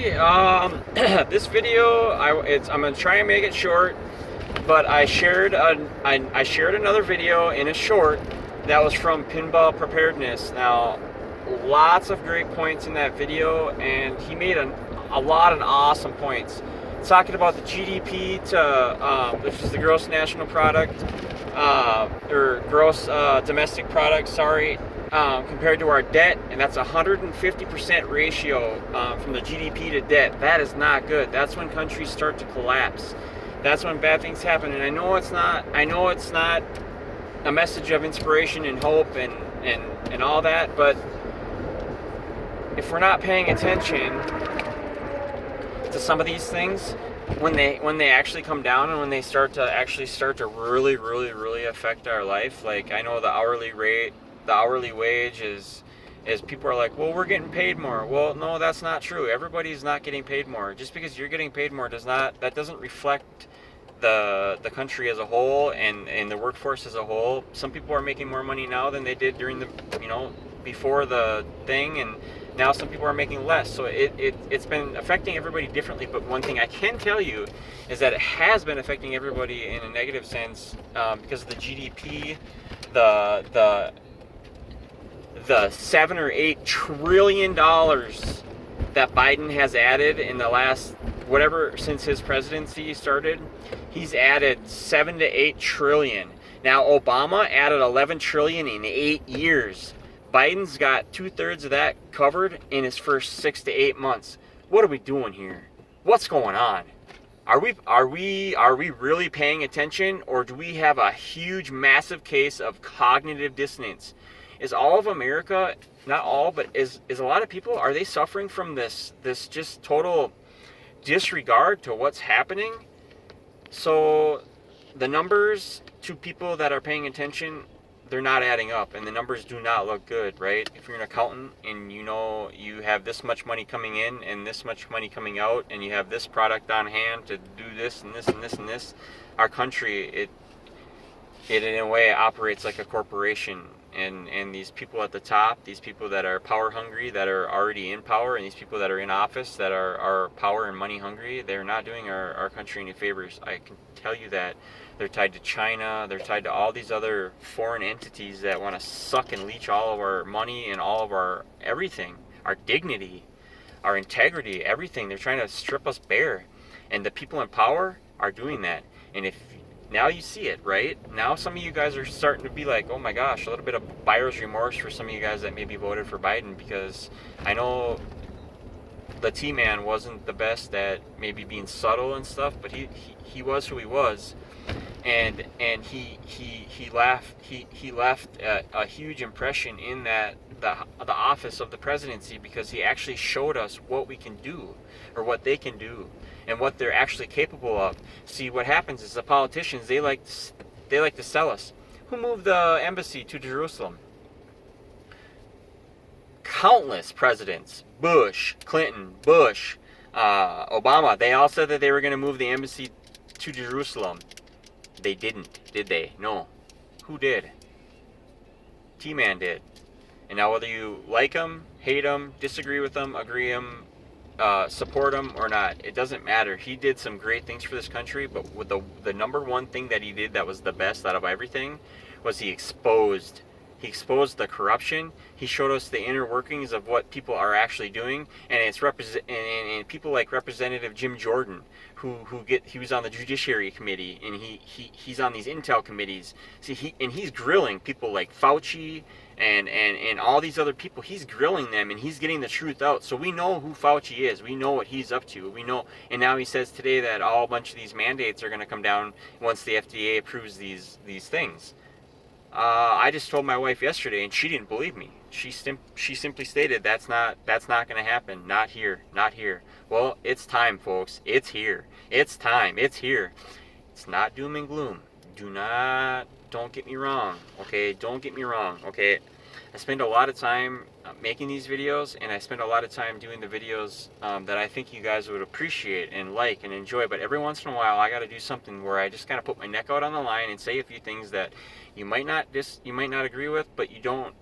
everybody. This video, I'm gonna try and make it short, but I shared another video in a short that was from Pinball Preparedness. Now, lots of great points in that video, and he made a lot of awesome points. Talking about the GDP which is the gross national product, or gross domestic product, sorry, compared to our debt, and that's 150% ratio from the GDP to debt. That is not good. That's when countries start to collapse. That's when bad things happen. And I know it's not a message of inspiration and hope and all that, but if we're not paying attention to some of these things, when they actually come down and when they start to really affect our life, like I know the hourly wage is people are like, well, we're getting paid more. Well, no, that's not true. Everybody's not getting paid more. Just because you're getting paid more doesn't reflect the country as a whole and the workforce as a whole. Some people are making more money now than they did during the before the thing, and now some people are making less. So it's been affecting everybody differently. But one thing I can tell you is that it has been affecting everybody in a negative sense, because of the GDP, the $7 or $8 trillion that Biden has added in the last since his presidency started. He's added 7 to 8 trillion. Now Obama added 11 trillion in 8 years. Biden's got 2/3 of that covered in his first 6 to 8 months. What are we doing here? What's going on? Are we really paying attention, or do we have a huge, massive case of cognitive dissonance? Is all of America, not all, but is a lot of people, are they suffering from this just total disregard to what's happening? So the numbers to people that are paying attention, they're not adding up, and the numbers do not look good, right? If you're an accountant and you know you have this much money coming in and this much money coming out, and you have this product on hand to do this and this and this and this, our country, it in a way operates like a corporation. And these people at the top, these people that are power hungry, that are already in power, and these people that are in office that are power and money hungry, they're not doing our country any favors. I can tell you that. They're tied to China, they're tied to all these other foreign entities that want to suck and leech all of our money and all of our everything, our dignity, our integrity, everything. They're trying to strip us bare. And the people in power are doing that. And if now you see it, right? Now some of you guys are starting to be like, oh my gosh, a little bit of buyer's remorse for some of you guys that maybe voted for Biden, because I know the T-Man wasn't the best at maybe being subtle and stuff, but he was who he was, and he left a huge impression in that the office of the presidency, because he actually showed us what we can do, or what they can do, and what they're actually capable of. See, what happens is the politicians, they like to sell us. Who moved the embassy to Jerusalem? Countless presidents. Bush, Clinton, Bush, Obama. They all said that they were going to move the embassy to Jerusalem. They didn't, did they? No. Who did? T-Man did. And now whether you like him, hate him, disagree with him, agree him, support him or not, it doesn't matter. He did some great things for this country, but with the number one thing that he did that was the best out of everything was he exposed the corruption. He showed us the inner workings of what people are actually doing, and it's and people like Representative Jim Jordan, he was on the Judiciary Committee, and he's on these intel committees. See, he's grilling people like Fauci and all these other people. He's grilling them, and he's getting the truth out. So we know who Fauci is. We know what he's up to. We know, and now he says today that a bunch of these mandates are going to come down once the FDA approves these things. I just told my wife yesterday, and she didn't believe me. She simply stated that's not going to happen. Not here. Well, it's time, folks. It's here. It's time. It's here. It's not doom and gloom. Don't get me wrong. Okay, don't get me wrong. Okay, I spend a lot of time making these videos, and I spend a lot of time doing the videos that I think you guys would appreciate and like and enjoy. But every once in a while, I got to do something where I just kind of put my neck out on the line and say a few things that you might not agree with, but you don't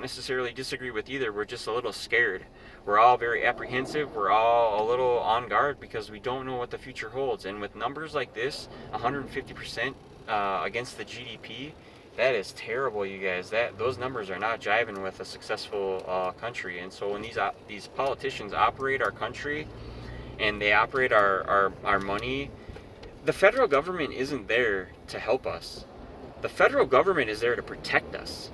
necessarily disagree with either. We're just a little scared. we're all very apprehensive. We're all a little on guard because we don't know what the future holds. And with numbers like this, 150% against the GDP, that is terrible, you guys. Those numbers are not jiving with a successful country. And so when these politicians operate our country and they operate our money, the federal government isn't there to help us. The federal government is there to protect us.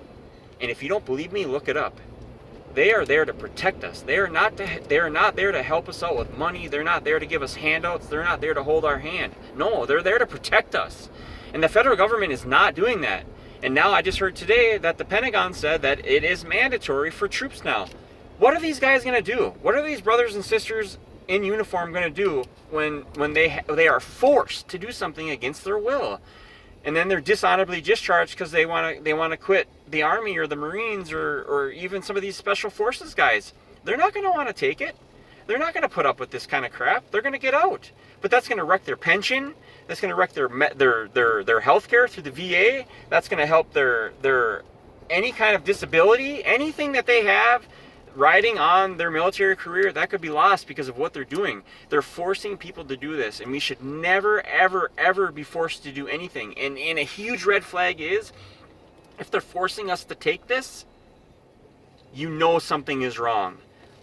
And if you don't believe me, look it up. They are there to protect us. They are not there to help us out with money. They're not there to give us handouts. They're not there to hold our hand. No, they're there to protect us. And the federal government is not doing that. And now I just heard today that the Pentagon said that it is mandatory for troops now. What are these guys going to do? What are these brothers and sisters in uniform going to do when they are forced to do something against their will? And then they're dishonorably discharged because they want to quit the Army or the Marines or even some of these special forces guys. They're not going to want to take it. They're not going to put up with this kind of crap. They're going to get out. But that's going to wreck their pension. That's going to wreck their health care through the VA. That's going to help their any kind of disability, anything that they have riding on their military career, that could be lost because of what they're doing. They're forcing people to do this, and we should never, ever, ever be forced to do anything. And a huge red flag is, if they're forcing us to take this, you know something is wrong.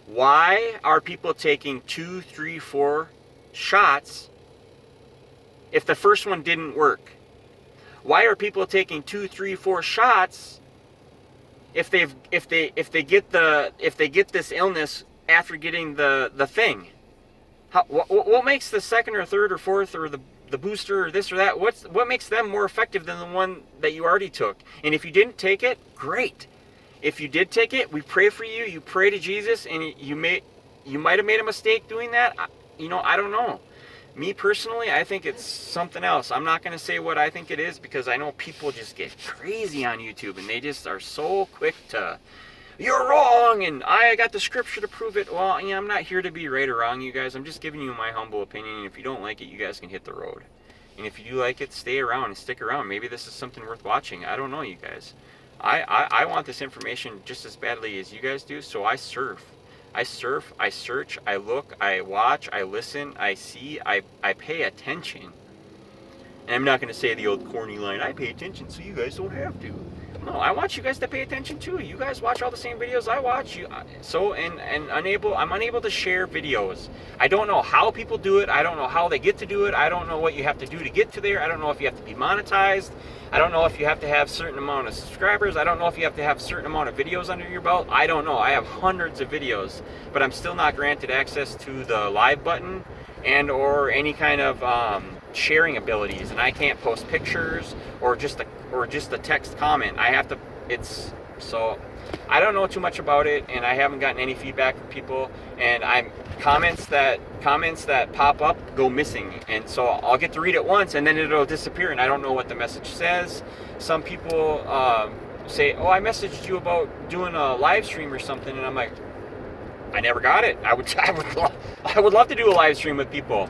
Why are people taking 2, 3, 4 shots if the first one didn't work? Why are people taking 2, 3, 4 shots if they get this illness after getting the thing? What makes the second or third or fourth or the booster or this or that? What makes them more effective than the one that you already took? And if you didn't take it, great. If you did take it, we pray for you. You pray to Jesus, and you might have made a mistake doing that. I don't know. Me personally, I think it's something else. I'm not going to say what I think it is because I know people just get crazy on YouTube and they just are so quick to, you're wrong and I got the scripture to prove it. Well, I'm not here to be right or wrong, you guys. I'm just giving you my humble opinion. And if you don't like it, you guys can hit the road. And if you do like it, stay around and stick around. Maybe this is something worth watching. I don't know, you guys. I want this information just as badly as you guys do, so I surf. I search, I look, I watch, I listen, I see, I pay attention. And I'm not going to say the old corny line, I pay attention so you guys don't have to. No, I want you guys to pay attention too. You guys watch all the same videos I watch. I'm unable to share videos. I don't know how people do it. I don't know how they get to do it. I don't know what you have to do to get to there. I don't know if you have to be monetized. I don't know if you have to have a certain amount of subscribers. I don't know if you have to have a certain amount of videos under your belt. I don't know. I have hundreds of videos, but I'm still not granted access to the live button and or any kind of sharing abilities, and I can't post pictures or just a text comment. So I don't know too much about it, and I haven't gotten any feedback from people, and comments that pop up go missing, and so I'll get to read it once and then it'll disappear and I don't know what the message says. Some people say, oh, I messaged you about doing a live stream or something, and I'm like, I never got it. I would love to do a live stream with people.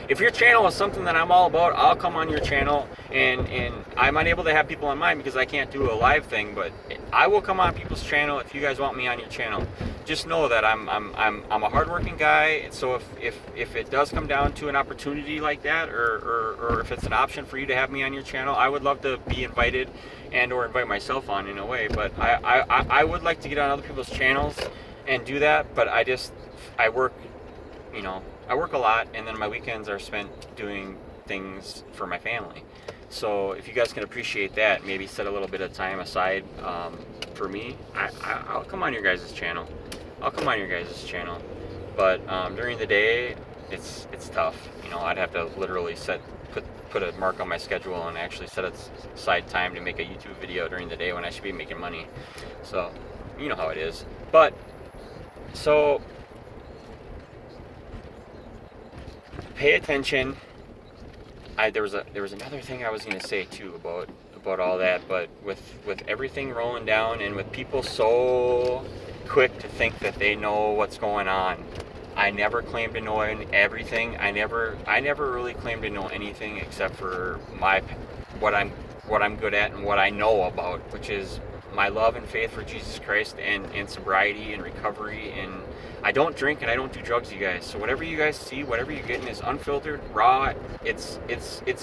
If your channel is something that I'm all about, I'll come on your channel, and I'm unable to have people on mine because I can't do a live thing, but I will come on people's channel if you guys want me on your channel. Just know that I'm a hardworking guy, so if it does come down to an opportunity like that, or if it's an option for you to have me on your channel, I would love to be invited and or invite myself on in a way, but I would like to get on other people's channels and do that, but I work, I work a lot, and then my weekends are spent doing things for my family. So if you guys can appreciate that, maybe set a little bit of time aside for me, I'll come on your guys' channel. But during the day, it's tough. I'd have to literally put a mark on my schedule and actually set aside time to make a YouTube video during the day when I should be making money. So you know how it is. But so pay attention. There was another thing I was going to say too about all that, but with everything rolling down and with people so quick to think that they know what's going on. I never claimed to know everything. I never really claimed to know anything except for what I'm good at and what I know about, which is my love and faith for Jesus Christ and sobriety and recovery. And I don't drink and I don't do drugs, you guys. So whatever you guys see, whatever you're getting is unfiltered, raw. It's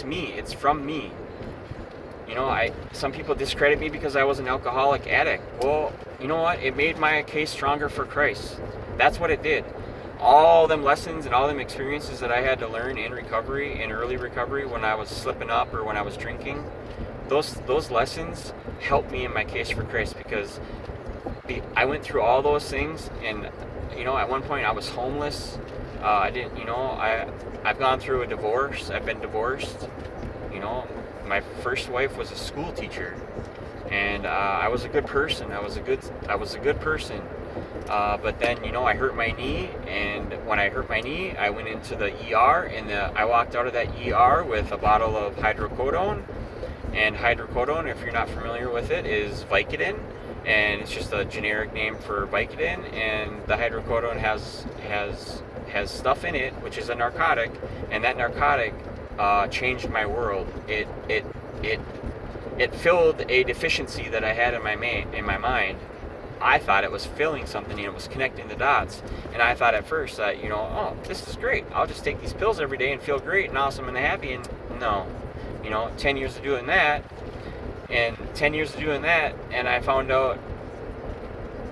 me. It's from me. You know, some people discredit me because I was an alcoholic addict. Well, you know what? It made my case stronger for Christ. That's what it did. All them lessons and all them experiences that I had to learn in recovery, in early recovery, when I was slipping up or when I was drinking, those lessons helped me in my case for Christ, because I went through all those things. And you know, at one point I was homeless. I've gone through a divorce. I've been divorced. You know, my first wife was a school teacher, and I was a good person. I was a good person. But then, you know, I hurt my knee, and when I hurt my knee, I went into the ER, and I walked out of that ER with a bottle of hydrocodone. And hydrocodone, if you're not familiar with it, is Vicodin, and it's just a generic name for Vicodin. And the hydrocodone has stuff in it, which is a narcotic, and that narcotic changed my world. It filled a deficiency that I had in my mind. I thought it was filling something, and it was connecting the dots. And I thought at first that, you know, oh, this is great. I'll just take these pills every day and feel great and awesome and happy. And no, you know, 10 years of doing that, and I found out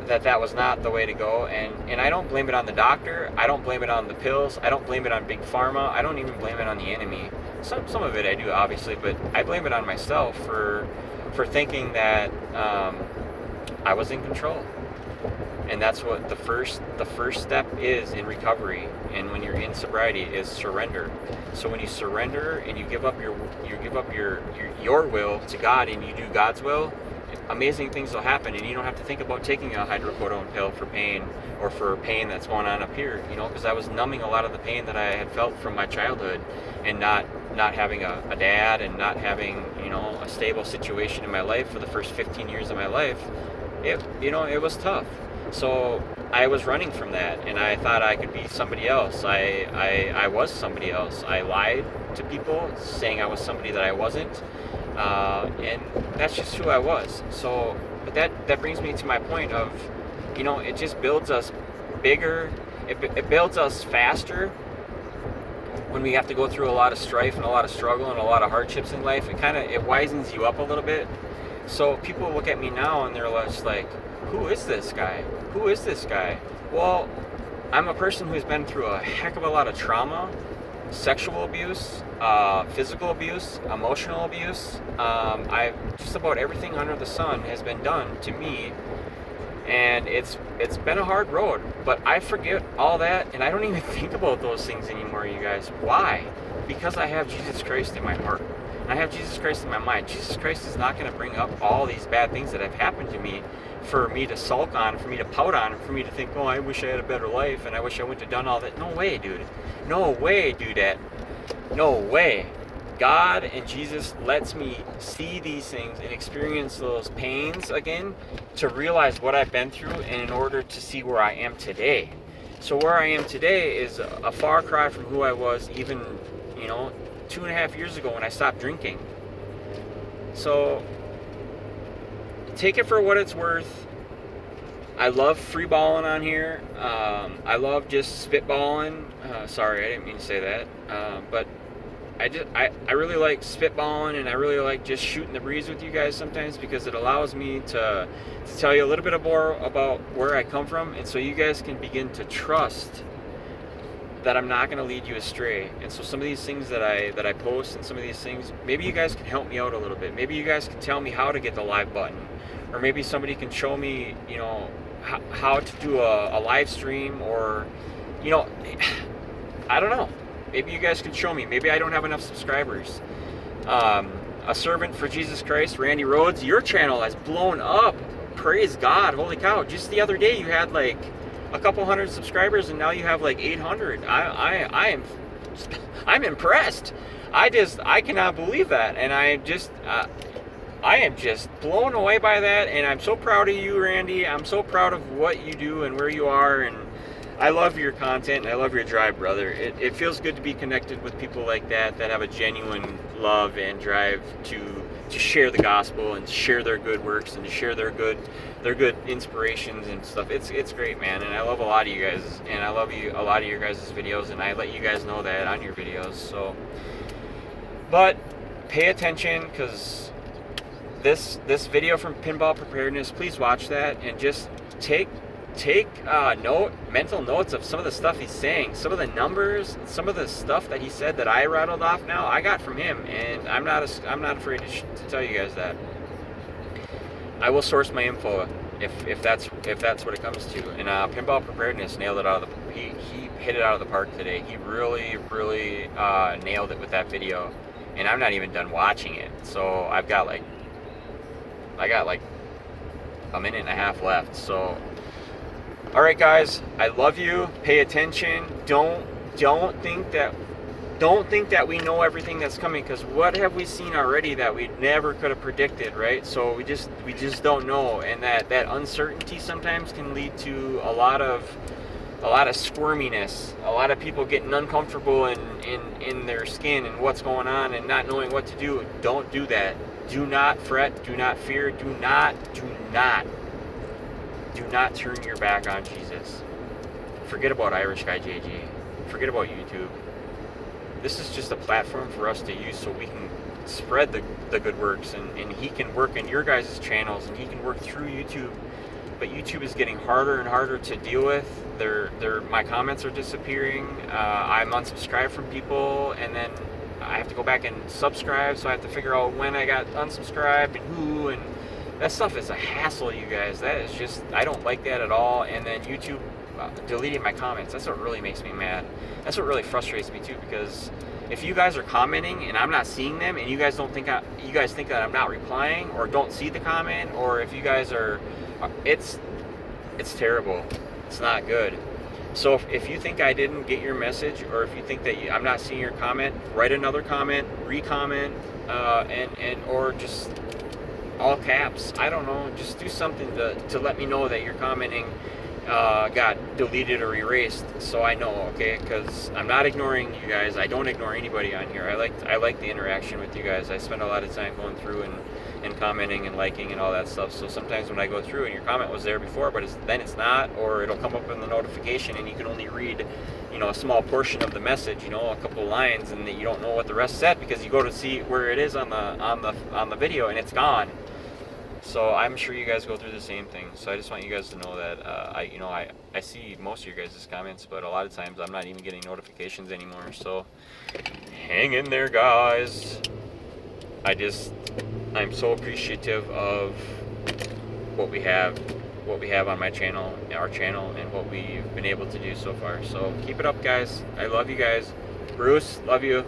that was not the way to go. And I don't blame it on the doctor. I don't blame it on the pills. I don't blame it on Big Pharma. I don't even blame it on the enemy. Some of it I do, obviously, but I blame it on myself for thinking that I was in control. And that's what the first step is in recovery, and when you're in sobriety, is surrender. So when you surrender and you give up your will to God, and you do God's will, amazing things will happen. And you don't have to think about taking a hydrocodone pill for pain, or for pain that's going on up here, you know, because I was numbing a lot of the pain that I had felt from my childhood, and not having a dad, and not having, you know, a stable situation in my life for the first 15 years of my life. It was tough. So I was running from that, and I thought I could be somebody else. I was somebody else. I lied to people, saying I was somebody that I wasn't, and that's just who I was. So, but that brings me to my point of, you know, it just builds us bigger. It builds us faster when we have to go through a lot of strife and a lot of struggle and a lot of hardships in life. It wisens you up a little bit. So people look at me now and they're just like, who is this guy? Who is this guy? Well, I'm a person who's been through a heck of a lot of trauma, sexual abuse, physical abuse, emotional abuse. Just about everything under the sun has been done to me, and it's been a hard road. But I forget all that, and I don't even think about those things anymore, you guys. Why? Because I have Jesus Christ in my heart. I have Jesus Christ in my mind. Jesus Christ is not going to bring up all these bad things that have happened to me for me to sulk on, for me to pout on, for me to think, oh, I wish I had a better life, and I wish I wouldn't have done all that. No way, dude. No way, dudette. No way. God and Jesus lets me see these things and experience those pains again, to realize what I've been through, and in order to see where I am today. So where I am today is a far cry from who I was even, 2.5 years ago when I stopped drinking. So take it for what it's worth. I love free balling on here. I love just spitballing. Sorry, I didn't mean to say that. But I really like spitballing, and I really like just shooting the breeze with you guys sometimes, because it allows me to tell you a little bit more about where I come from, and so you guys can begin to trust that I'm not going to lead you astray. And so some of these things that I post, and some of these things, maybe you guys can help me out a little bit. Maybe you guys can tell me how to get the live button, or maybe somebody can show me, how to do a live stream, or, I don't know. Maybe you guys can show me. Maybe I don't have enough subscribers. A servant for Jesus Christ, Randy Rhodes, your channel has blown up. Praise God. Holy cow. Just the other day you had like a couple hundred subscribers, and now you have like 800. I'm impressed. I cannot believe that, and I am just blown away by that, and I'm so proud of you, Randy. I'm so proud of what you do and where you are, and I love your content, and I love your drive, brother. It feels good to be connected with people like that have a genuine love and drive to share the gospel and share their good works and to share their good inspirations and stuff. It's great, man, and I love a lot of you guys, and I love a lot of your guys' videos, and I let you guys know that on your videos. So, but pay attention, because this video from Pinball Preparedness, please watch that and just take mental notes of some of the stuff he's saying, some of the numbers, some of the stuff that he said that I rattled off now, I got from him, and I'm not afraid to tell you guys that. I will source my info if that's what it comes to. And Pinball Preparedness nailed it out of the he hit it out of the park today. He really nailed it with that video, and I'm not even done watching it. So I got like a minute and a half left. So, all right, guys, I love you. Pay attention. Don't think that we know everything that's coming, because what have we seen already that we never could have predicted, right? So we just don't know, and that uncertainty sometimes can lead to a lot of squirminess, a lot of people getting uncomfortable in their skin and what's going on and not knowing what to do. Don't do that. Do not fret. Do not fear. Do not turn your back on Jesus. Forget about Irish Guy JG. Forget about YouTube. This is just a platform for us to use so we can spread the good works, and he can work in your guys' channels, and he can work through YouTube. But YouTube is getting harder and harder to deal with. My comments are disappearing. I'm unsubscribed from people, and then I have to go back and subscribe, so I have to figure out when I got unsubscribed and who, and that stuff is a hassle, you guys. That is just, I don't like that at all. And then YouTube deleting my comments, that's what really makes me mad. That's what really frustrates me too, because if you guys are commenting and I'm not seeing them, and you guys think that I'm not replying or don't see the comment, or if you guys are, it's terrible. It's not good. So if you think I didn't get your message, or if you think that I'm not seeing your comment, write another comment, re-comment, or just all caps. I don't know. Just do something to let me know that your commenting got deleted or erased, so I know, okay? Because I'm not ignoring you guys. I don't ignore anybody on here. I like the interaction with you guys. I spend a lot of time going through and commenting and liking and all that stuff. So sometimes when I go through and your comment was there before, but then it's not, or it'll come up in the notification and you can only read, a small portion of the message, a couple lines, and you don't know what the rest said because you go to see where it is on the video and it's gone. So I'm sure you guys go through the same thing. So I just want you guys to know that I see most of your guys' comments, but a lot of times I'm not even getting notifications anymore. So hang in there, guys. I'm so appreciative of what we have on my channel, our channel, and what we've been able to do so far. So keep it up, guys. I love you guys. Bruce, love you.